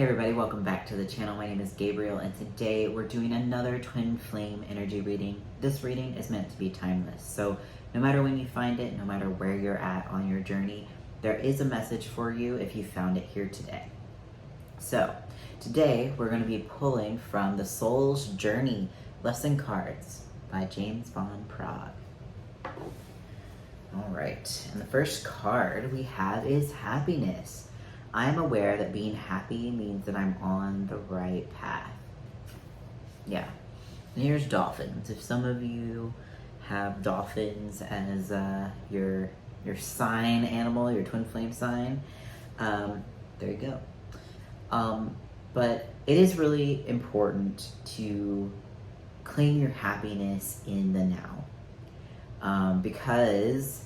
Hey everybody, welcome back to the channel. My name is Gabriel and today we're doing another twin flame energy reading. This reading is meant to be timeless, so no matter when you find it, no matter where you're at on your journey, there is a message for you if you found it here today. So today we're going to be pulling from the Soul's Journey lesson cards by James Van Praagh. Alright, and the first card we have is happiness. I am aware that being happy means that I'm on the right path. Yeah. And here's dolphins. If some of you have dolphins as your sign animal, your twin flame sign, there you go. But it is really important to claim your happiness in the now, because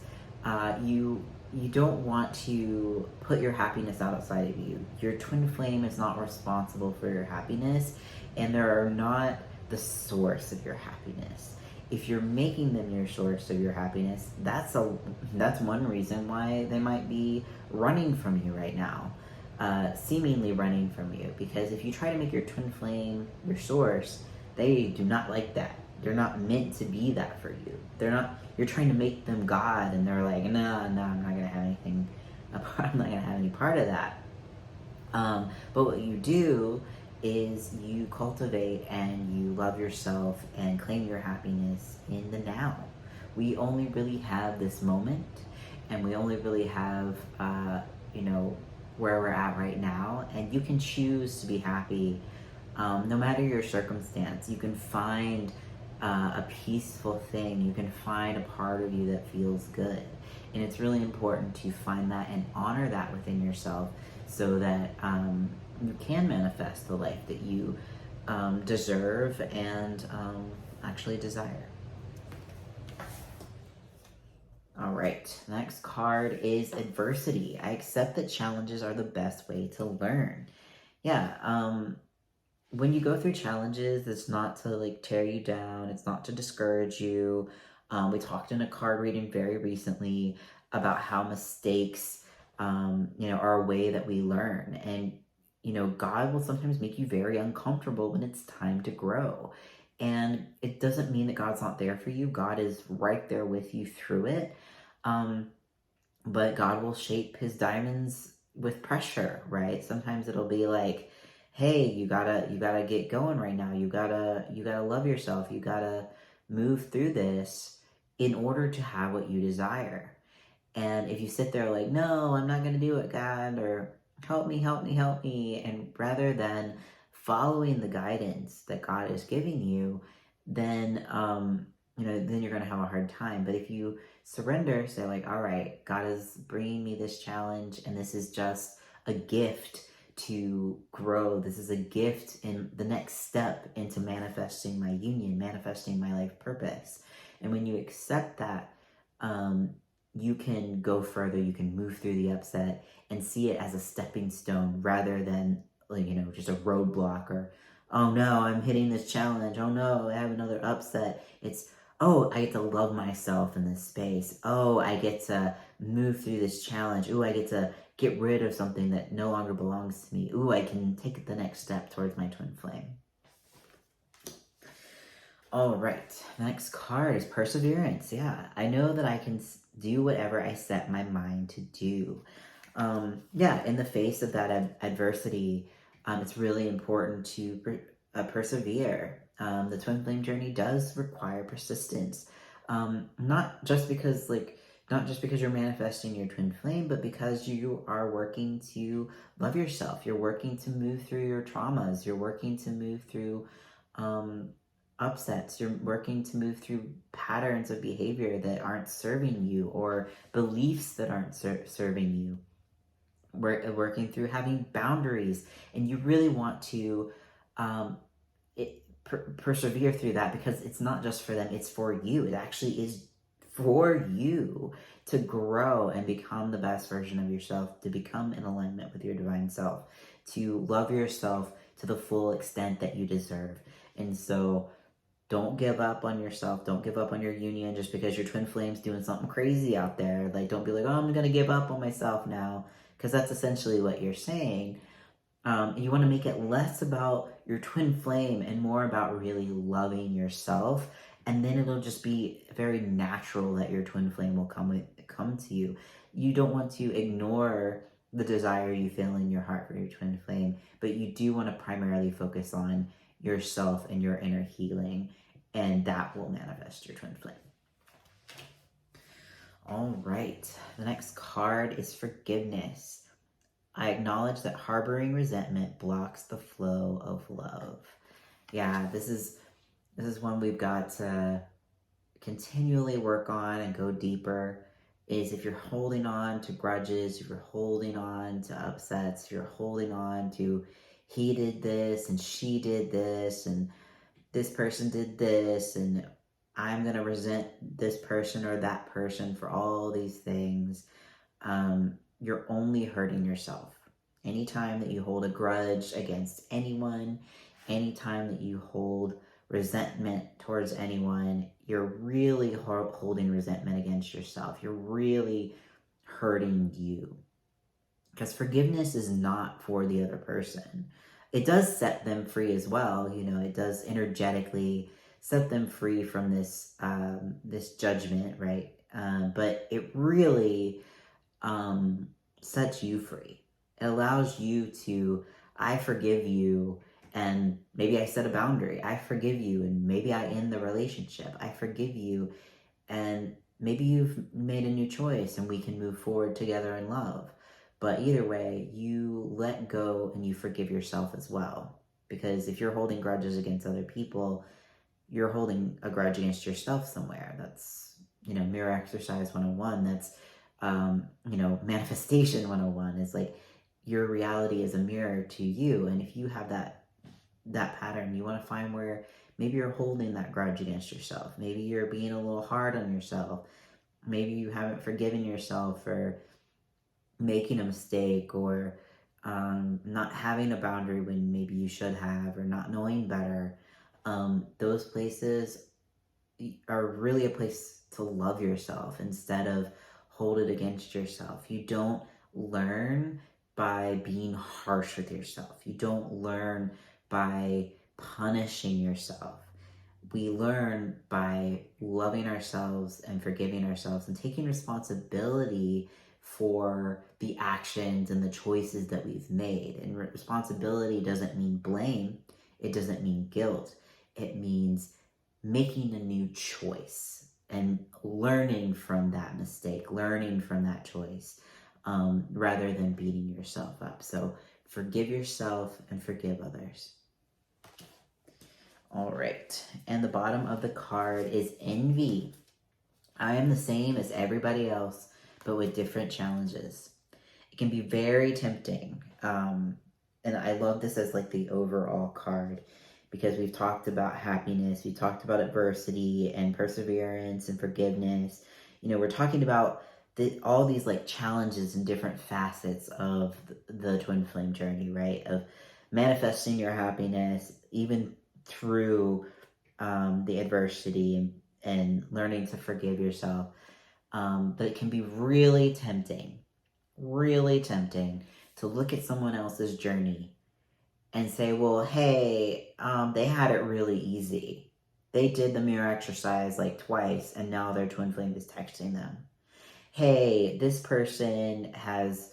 you don't want to put your happiness outside of you. Your twin flame is not responsible for your happiness, and they are not the source of your happiness. If you're making them your source of your happiness, that's one reason why they might be running from you right now, seemingly running from you. Because if you try to make your twin flame your source, they do not like that. They're not meant to be that for you. You're trying to make them God, and they're like, no, I'm not gonna have anything. I'm not gonna have any part of that. But what you do is you cultivate and you love yourself and claim your happiness in the now. We only really have this moment, and we only really have, where we're at right now. And you can choose to be happy, no matter your circumstance. You can find a peaceful thing. You can find a part of you that feels good. And it's really important to find that and honor that within yourself so that you can manifest the life that you deserve and actually desire. All right, next card is adversity. I accept that challenges are the best way to learn. Yeah, when you go through challenges, it's not to tear you down. It's not to discourage you. We talked in a card reading very recently about how mistakes, are a way that we learn. And, God will sometimes make you very uncomfortable when it's time to grow. And it doesn't mean that God's not there for you. God is right there with you through it. But God will shape his diamonds with pressure, right? Sometimes it'll be like, hey, you gotta get going right now. You gotta love yourself. You gotta move through this in order to have what you desire. And if you sit there like, no, I'm not gonna do it, God, or help me, and rather than following the guidance that God is giving you, then then you're gonna have a hard time. But if you surrender, say like, all right, God is bringing me this challenge, and this is just a gift to grow. This is a gift in the next step into manifesting my union, manifesting my life purpose. And when you accept that, you can go further, you can move through the upset and see it as a stepping stone rather than just a roadblock, or, oh no, I'm hitting this challenge. Oh no, I have another upset. It's, oh, I get to love myself in this space. Oh, I get to move through this challenge. Ooh, I get to get rid of something that no longer belongs to me. Ooh, I can take the next step towards my twin flame. All right, next card is perseverance. Yeah, I know that I can do whatever I set my mind to do. In the face of that adversity, it's really important to persevere. The twin flame journey does require persistence. Not just because you're manifesting your twin flame, but because you are working to love yourself. You're working to move through your traumas. You're working to move through upsets. You're working to move through patterns of behavior that aren't serving you, or beliefs that aren't serving you. We're working through having boundaries, and you really want to persevere through that, because it's not just for them, it's for you. It actually is for you to grow and become the best version of yourself, to become in alignment with your divine self, to love yourself to the full extent that you deserve. And so don't give up on yourself. Don't give up on your union just because your twin flame's doing something crazy out there. Don't be like, oh, I'm going to give up on myself now, because that's essentially what you're saying. You want to make it less about your twin flame and more about really loving yourself. And then it'll just be very natural that your twin flame will come to you. You don't want to ignore the desire you feel in your heart for your twin flame, but you do want to primarily focus on yourself and your inner healing, and that will manifest your twin flame. All right, the next card is forgiveness. I acknowledge that harboring resentment blocks the flow of love. Yeah, this is one we've got to continually work on and go deeper. Is if you're holding on to grudges, if you're holding on to upsets, if you're holding on to he did this and she did this and this person did this and I'm gonna resent this person or that person for all these things, you're only hurting yourself. Anytime that you hold a grudge against anyone, anytime that you hold resentment towards anyone, you're really holding resentment against yourself. You're really hurting you. Because forgiveness is not for the other person. It does set them free as well. It does energetically set them free from this judgment, right? But it really sets you free. It allows you to, I forgive you, and maybe I set a boundary. I forgive you, and maybe I end the relationship. I forgive you, and maybe you've made a new choice, and we can move forward together in love. But either way, you let go and you forgive yourself as well. Because if you're holding grudges against other people, you're holding a grudge against yourself somewhere. That's, mirror exercise 101. That's, manifestation 101 is like your reality is a mirror to you. And if you have that pattern, you want to find where maybe you're holding that grudge against yourself. Maybe you're being a little hard on yourself. Maybe you haven't forgiven yourself for making a mistake or not having a boundary when maybe you should have, or not knowing better. Those places are really a place to love yourself instead of hold it against yourself. You don't learn by being harsh with yourself. You don't learn by punishing yourself. We learn by loving ourselves and forgiving ourselves and taking responsibility for the actions and the choices that we've made. And responsibility doesn't mean blame. It doesn't mean guilt. It means making a new choice and learning from that mistake, learning from that choice, rather than beating yourself up. So forgive yourself and forgive others. All right, and the bottom of the card is envy. I am the same as everybody else, but with different challenges. It can be very tempting. And I love this as like the overall card, because we've talked about happiness, we talked about adversity and perseverance and forgiveness. We're talking about all these like challenges and different facets of the twin flame journey, right? Of manifesting your happiness, even through the adversity and learning to forgive yourself. But it can be really tempting to look at someone else's journey and say, well, hey, they had it really easy. They did the mirror exercise like twice, and now their twin flame is texting them. Hey, this person has,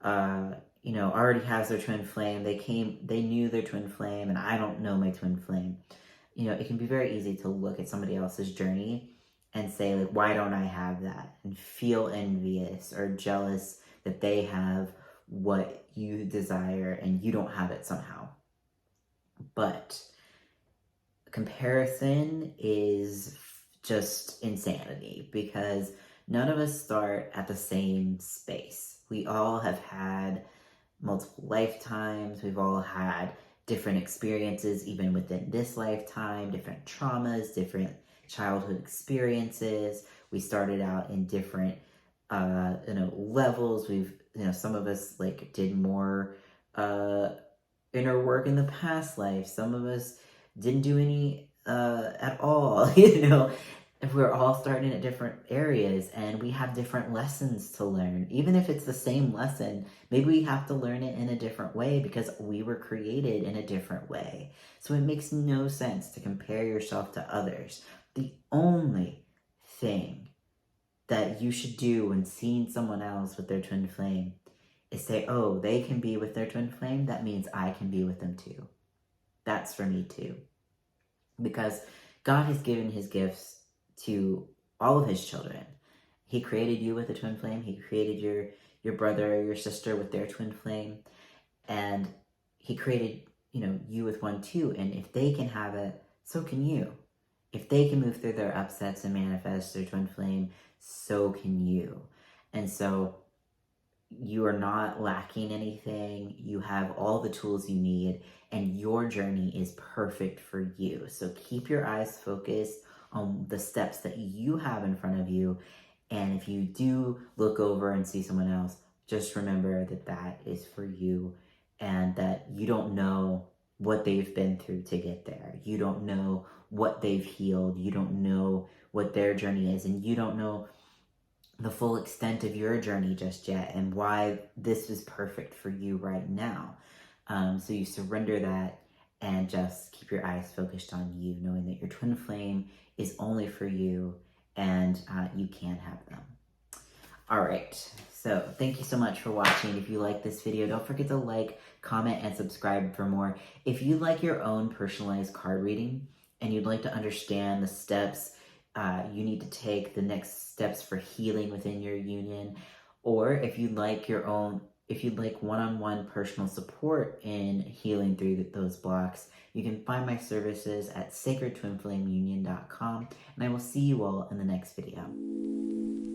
already has their twin flame. They knew their twin flame, and I don't know my twin flame. It can be very easy to look at somebody else's journey and say, like, why don't I have that? And feel envious or jealous that they have what you desire and you don't have it somehow. But comparison is just insanity, because none of us start at the same space. We all have had multiple lifetimes. We've all had different experiences, even within this lifetime, different traumas, different childhood experiences. We started out in different levels. Some of us like did more inner work in the past life. Some of us didn't do any at all. if we're all starting at different areas and we have different lessons to learn, even if it's the same lesson, maybe we have to learn it in a different way because we were created in a different way. So it makes no sense to compare yourself to others. The only thing that you should do when seeing someone else with their twin flame is say, oh, they can be with their twin flame. That means I can be with them too. That's for me too. Because God has given his gifts to all of his children. He created you with a twin flame. He created your brother or your sister with their twin flame. And he created, you with one too. And if they can have it, so can you. If they can move through their upsets and manifest their twin flame, so can you. And so you are not lacking anything. You have all the tools you need, and your journey is perfect for you. So keep your eyes focused on the steps that you have in front of you. And if you do look over and see someone else, just remember that that is for you, and that you don't know what they've been through to get there. You don't know what they've healed. You don't know what their journey is, and you don't know the full extent of your journey just yet and why this is perfect for you right now. So you surrender that and just keep your eyes focused on you, knowing that your twin flame is only for you, and you can have them. All right, so thank you so much for watching. If you like this video, don't forget to like, comment, and subscribe for more. If you'd like your own personalized card reading and you'd like to understand the steps you need to take, the next steps for healing within your union, or if you'd like one-on-one personal support in healing through those blocks, you can find my services at sacredtwinflameunion.com, and I will see you all in the next video.